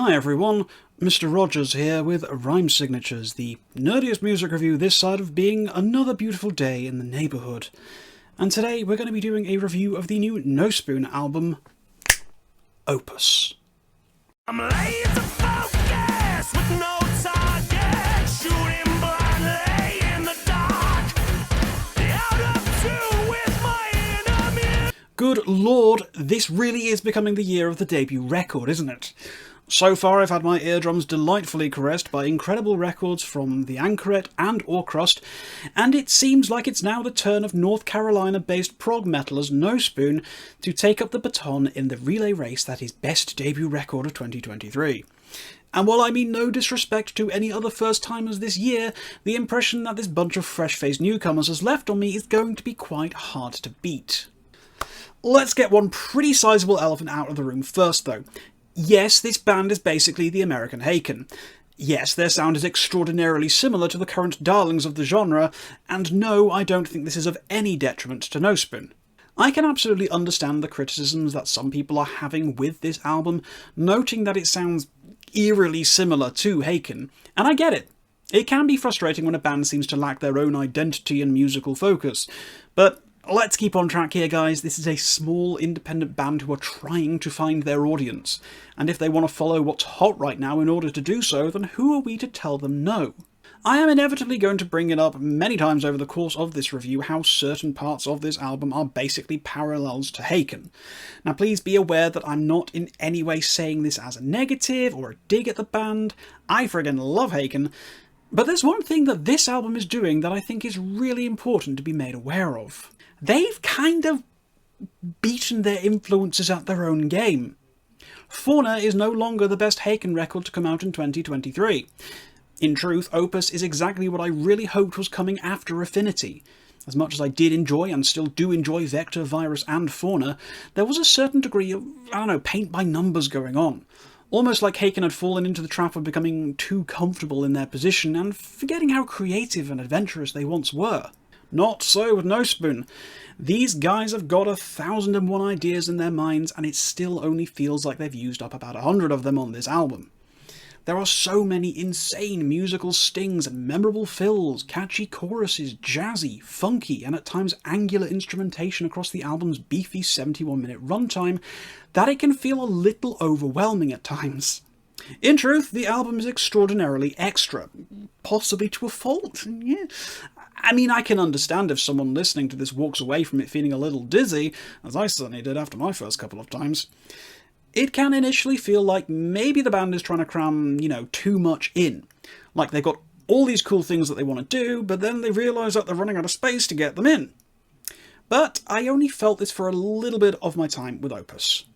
Hi everyone, Mr. Rogers here with Rhyme Signatures, the nerdiest music review this side of being another beautiful day in the neighbourhood. And today we're going to be doing a review of the new Nospūn album, Opus. I'm laser focused with no target, shooting blindly in the dark, out of tune with my enemy. Good lord, this really is becoming the year of the debut record, isn't it? So far I've had my eardrums delightfully caressed by incredible records from the Anchoret and Orkrust, and it seems like it's now the turn of North Carolina-based prog metalers Nospūn to take up the baton in the relay race that is best debut record of 2023. And while I mean no disrespect to any other first-timers this year, the impression that this bunch of fresh-faced newcomers has left on me is going to be quite hard to beat. Let's get one pretty sizable elephant out of the room first though. Yes, this band is basically the American Haken. Yes, their sound is extraordinarily similar to the current darlings of the genre, and no, I don't think this is of any detriment to Nospūn. I can absolutely understand the criticisms that some people are having with this album, noting that it sounds eerily similar to Haken, and I get it. It can be frustrating when a band seems to lack their own identity and musical focus, but let's keep on track here, guys. This is a small, independent band who are trying to find their audience, and if they want to follow what's hot right now in order to do so, then who are we to tell them no? I am inevitably going to bring it up many times over the course of this review how certain parts of this album are basically parallels to Haken. Now please be aware that I'm not in any way saying this as a negative or a dig at the band. I friggin' love Haken, but there's one thing that this album is doing that I think is really important to be made aware of. They've kind of beaten their influences at their own game. Fauna is no longer the best Haken record to come out in 2023. In truth, Opus is exactly what I really hoped was coming after Affinity. As much as I did enjoy and still do enjoy Vector, Virus and Fauna, there was a certain degree of, paint by numbers going on. Almost like Haken had fallen into the trap of becoming too comfortable in their position and forgetting how creative and adventurous they once were. Not so with Nospūn. These guys have got 1,001 ideas in their minds, and it still only feels like they've used up about 100 of them on this album. There are so many insane musical stings and memorable fills, catchy choruses, jazzy, funky, and at times angular instrumentation across the album's beefy 71-minute runtime that it can feel a little overwhelming at times. In truth, the album is extraordinarily extra, possibly to a fault. Yeah. I mean, I can understand if someone listening to this walks away from it feeling a little dizzy, as I certainly did after my first couple of times. It can initially feel like maybe the band is trying to cram, too much in. Like they've got all these cool things that they want to do, but then they realise that they're running out of space to get them in. But I only felt this for a little bit of my time with Opus.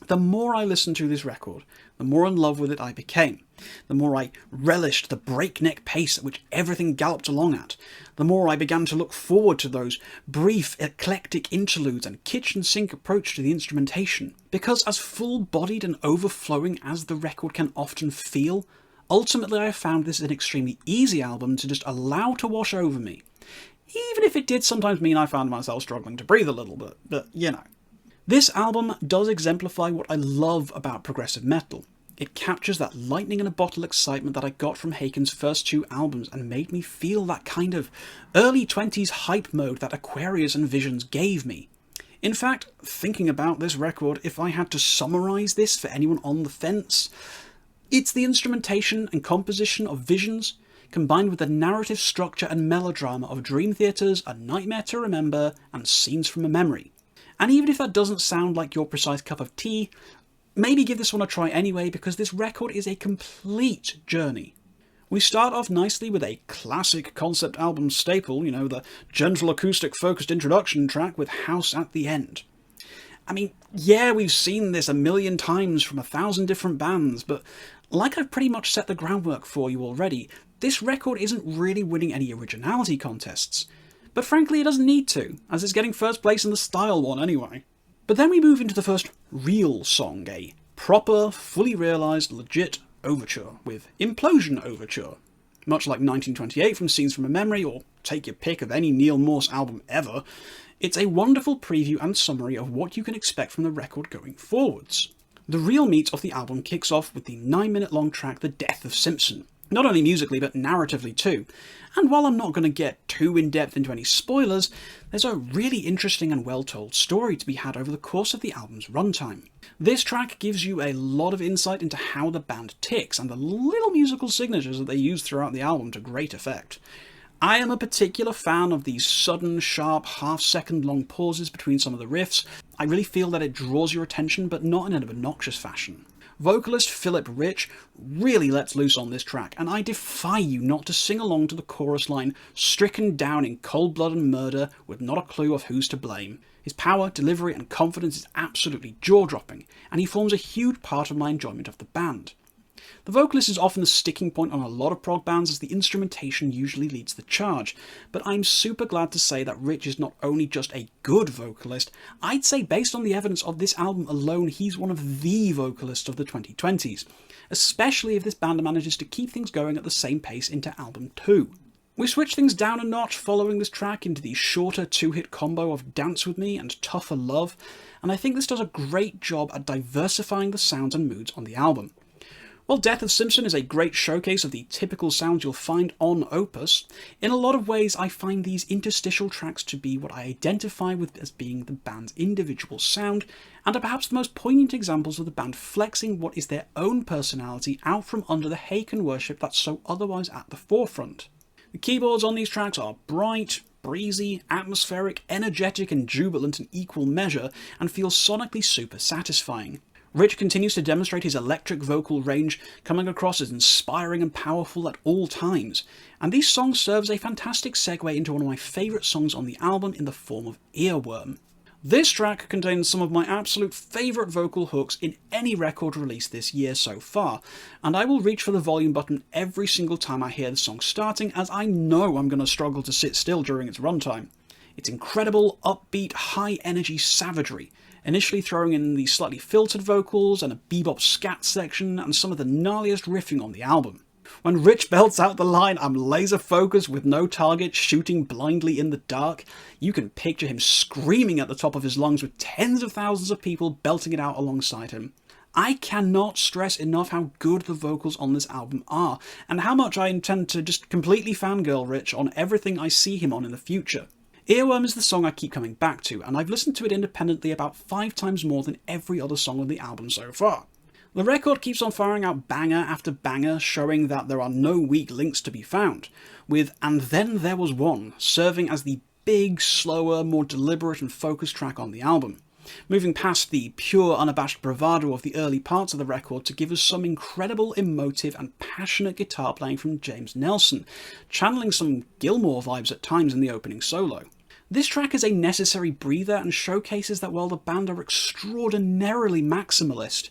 The more I listened to this record, the more in love with it I became. The more I relished the breakneck pace at which everything galloped along at. The more I began to look forward to those brief, eclectic interludes and kitchen sink approach to the instrumentation. Because as full-bodied and overflowing as the record can often feel, ultimately I found this an extremely easy album to just allow to wash over me. Even if it did sometimes mean I found myself struggling to breathe a little bit, but This album does exemplify what I love about progressive metal. It captures that lightning-in-a-bottle excitement that I got from Haken's first two albums and made me feel that kind of early 20s hype mode that Aquarius and Visions gave me. In fact, thinking about this record, if I had to summarise this for anyone on the fence, it's the instrumentation and composition of Visions, combined with the narrative structure and melodrama of Dream Theater's A Nightmare to Remember and Scenes from a Memory. And even if that doesn't sound like your precise cup of tea, maybe give this one a try anyway, because this record is a complete journey. We start off nicely with a classic concept album staple, the gentle acoustic focused introduction track with House at the end. I mean, yeah, we've seen this a million times from 1,000 different bands, but like I've pretty much set the groundwork for you already, this record isn't really winning any originality contests. But frankly, it doesn't need to, as it's getting first place in the style one anyway. But then we move into the first real song, a proper, fully realised, legit overture, with Implosion Overture. Much like 1928 from Scenes from a Memory, or take your pick of any Neil Morse album ever, it's a wonderful preview and summary of what you can expect from the record going forwards. The real meat of the album kicks off with the 9-minute long track The Death of Simpson, not only musically but narratively too. And while I'm not going to get too in-depth into any spoilers, there's a really interesting and well-told story to be had over the course of the album's runtime. This track gives you a lot of insight into how the band ticks and the little musical signatures that they use throughout the album to great effect. I am a particular fan of these sudden, sharp, half-second long pauses between some of the riffs. I really feel that it draws your attention, but not in an obnoxious fashion. Vocalist Philip Rich really lets loose on this track, and I defy you not to sing along to the chorus line, stricken down in cold blood and murder with not a clue of who's to blame. His power, delivery and confidence is absolutely jaw-dropping, and he forms a huge part of my enjoyment of the band. The vocalist is often the sticking point on a lot of prog bands, as the instrumentation usually leads the charge, but I'm super glad to say that Rich is not only just a good vocalist, I'd say based on the evidence of this album alone, he's one of the vocalists of the 2020s, especially if this band manages to keep things going at the same pace into album 2. We switch things down a notch following this track into the shorter 2-hit combo of Dance With Me and Tougher Love, and I think this does a great job at diversifying the sounds and moods on the album. While Death of Simpson is a great showcase of the typical sounds you'll find on Opus, in a lot of ways I find these interstitial tracks to be what I identify with as being the band's individual sound, and are perhaps the most poignant examples of the band flexing what is their own personality out from under the hake and worship that's so otherwise at the forefront. The keyboards on these tracks are bright, breezy, atmospheric, energetic and jubilant in equal measure, and feel sonically super satisfying. Rich continues to demonstrate his electric vocal range, coming across as inspiring and powerful at all times, and these songs serve as a fantastic segue into one of my favourite songs on the album in the form of Earworm. This track contains some of my absolute favourite vocal hooks in any record released this year so far, and I will reach for the volume button every single time I hear the song starting, as I know I'm going to struggle to sit still during its runtime. It's incredible, upbeat, high-energy savagery, initially throwing in the slightly filtered vocals and a bebop scat section and some of the gnarliest riffing on the album. When Rich belts out the line, "I'm laser focused with no target, shooting blindly in the dark," you can picture him screaming at the top of his lungs with tens of thousands of people belting it out alongside him. I cannot stress enough how good the vocals on this album are, and how much I intend to just completely fangirl Rich on everything I see him on in the future. Earworm is the song I keep coming back to, and I've listened to it independently about 5 times more than every other song on the album so far. The record keeps on firing out banger after banger, showing that there are no weak links to be found, with And Then There Was One serving as the big, slower, more deliberate and focused track on the album, moving past the pure, unabashed bravado of the early parts of the record to give us some incredible, emotive and passionate guitar playing from James Nelson, channeling some Gilmour vibes at times in the opening solo. This track is a necessary breather and showcases that while the band are extraordinarily maximalist,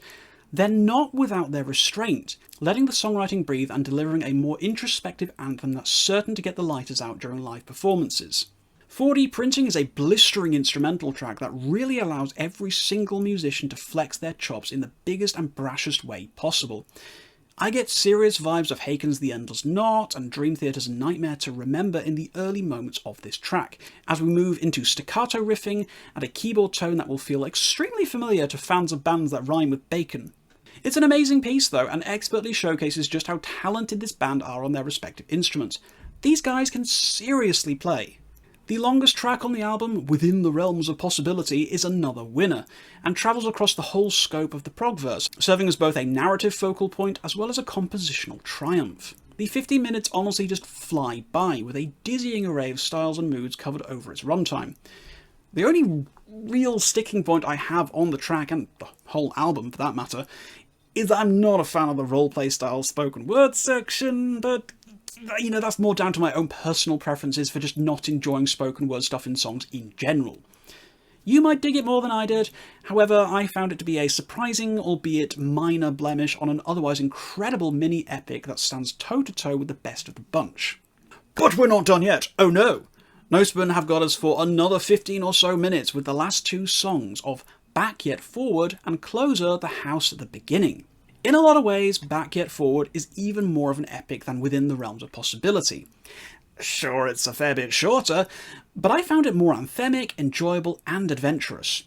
they're not without their restraint, letting the songwriting breathe and delivering a more introspective anthem that's certain to get the lighters out during live performances. 4D Printing is a blistering instrumental track that really allows every single musician to flex their chops in the biggest and brashest way possible. I get serious vibes of Haken's The Endless Knot and Dream Theater's Nightmare to Remember in the early moments of this track, as we move into staccato riffing and a keyboard tone that will feel extremely familiar to fans of bands that rhyme with bacon. It's an amazing piece though, and expertly showcases just how talented this band are on their respective instruments. These guys can seriously play. The longest track on the album, Within the Realms of Possibility, is another winner, and travels across the whole scope of the progverse, serving as both a narrative focal point as well as a compositional triumph. The 50 minutes honestly just fly by, with a dizzying array of styles and moods covered over its runtime. The only real sticking point I have on the track, and the whole album for that matter, is that I'm not a fan of the roleplay style spoken word section, but that's more down to my own personal preferences for just not enjoying spoken word stuff in songs in general. You might dig it more than I did, however I found it to be a surprising, albeit minor blemish on an otherwise incredible mini-epic that stands toe-to-toe with the best of the bunch. But we're not done yet, oh no! Nospūn have got us for another 15 or so minutes with the last 2 songs of Back Yet Forward and closer The House at the Beginning. In a lot of ways, Back Yet Forward is even more of an epic than Within the Realms of Possibility. Sure, it's a fair bit shorter, but I found it more anthemic, enjoyable and adventurous.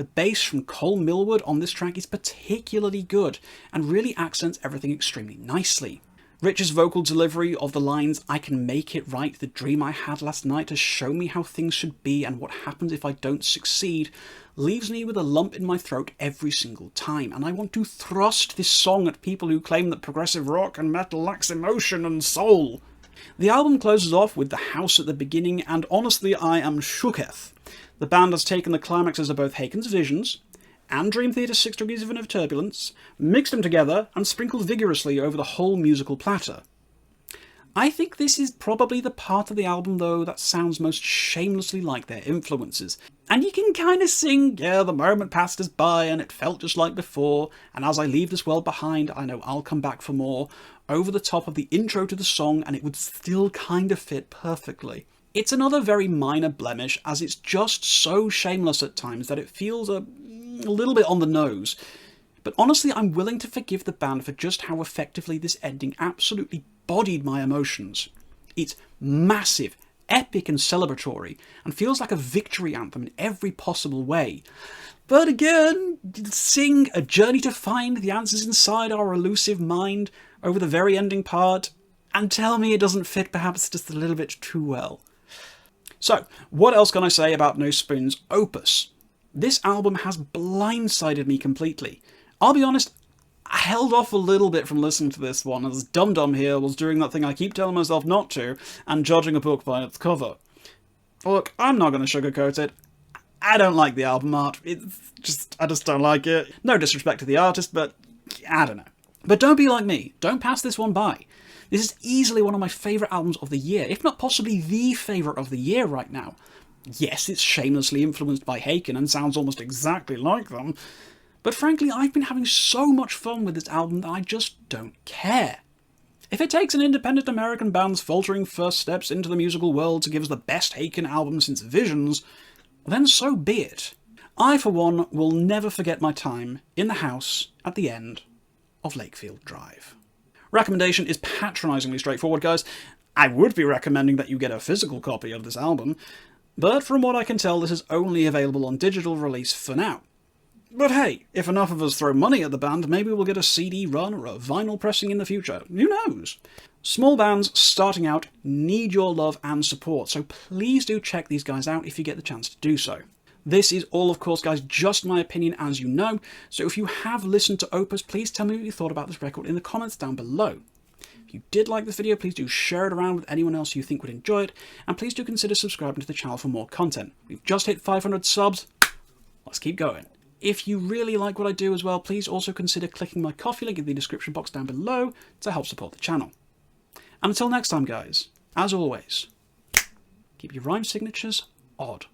The bass from Cole Millward on this track is particularly good, and really accents everything extremely nicely. Rich's vocal delivery of the lines, "I can make it right, the dream I had last night to show me how things should be and what happens if I don't succeed," leaves me with a lump in my throat every single time, and I want to thrust this song at people who claim that progressive rock and metal lacks emotion and soul. The album closes off with the house at the beginning, and honestly I am shooketh. The band has taken the climaxes of both Haken's visions and Dream Theater's 6 Degrees of Turbulence, mixed them together, and sprinkled vigorously over the whole musical platter. I think this is probably the part of the album, though, that sounds most shamelessly like their influences. And you can kind of sing, "Yeah, the moment passed us by and it felt just like before, and as I leave this world behind, I know I'll come back for more," over the top of the intro to the song, and it would still kind of fit perfectly. It's another very minor blemish, as it's just so shameless at times that it feels a little bit on the nose. But honestly, I'm willing to forgive the band for just how effectively this ending absolutely bodied my emotions. It's massive, epic and celebratory, and feels like a victory anthem in every possible way. But again, sing "A Journey to Find the Answers Inside Our Elusive Mind" over the very ending part, and tell me it doesn't fit perhaps just a little bit too well. So, what else can I say about Nospūn's Opus? This album has blindsided me completely. I'll be honest, I held off a little bit from listening to this one, as Dum Dum here was doing that thing I keep telling myself not to, and judging a book by its cover. Look, I'm not going to sugarcoat it. I don't like the album art. I just don't like it. No disrespect to the artist, but I don't know. But don't be like me. Don't pass this one by. This is easily one of my favourite albums of the year, if not possibly the favourite of the year right now. Yes, it's shamelessly influenced by Haken and sounds almost exactly like them, but frankly I've been having so much fun with this album that I just don't care. If it takes an independent American band's faltering first steps into the musical world to give us the best Haken album since Visions, then so be it. I, for one, will never forget my time in the house at the end of Lakefield Drive. Recommendation is patronisingly straightforward, guys. I would be recommending that you get a physical copy of this album, but from what I can tell, this is only available on digital release for now. But hey, if enough of us throw money at the band, maybe we'll get a CD run or a vinyl pressing in the future. Who knows? Small bands starting out need your love and support, so please do check these guys out if you get the chance to do so. This is all, of course, guys, just my opinion, as you know, so if you have listened to Opus, please tell me what you thought about this record in the comments down below. If you did like this video, please do share it around with anyone else you think would enjoy it, and please do consider subscribing to the channel for more content. We've just hit 500 subs, let's keep going. If you really like what I do as well, please also consider clicking my Ko-fi link in the description box down below to help support the channel. And until next time, guys, as always, keep your rhyme signatures odd.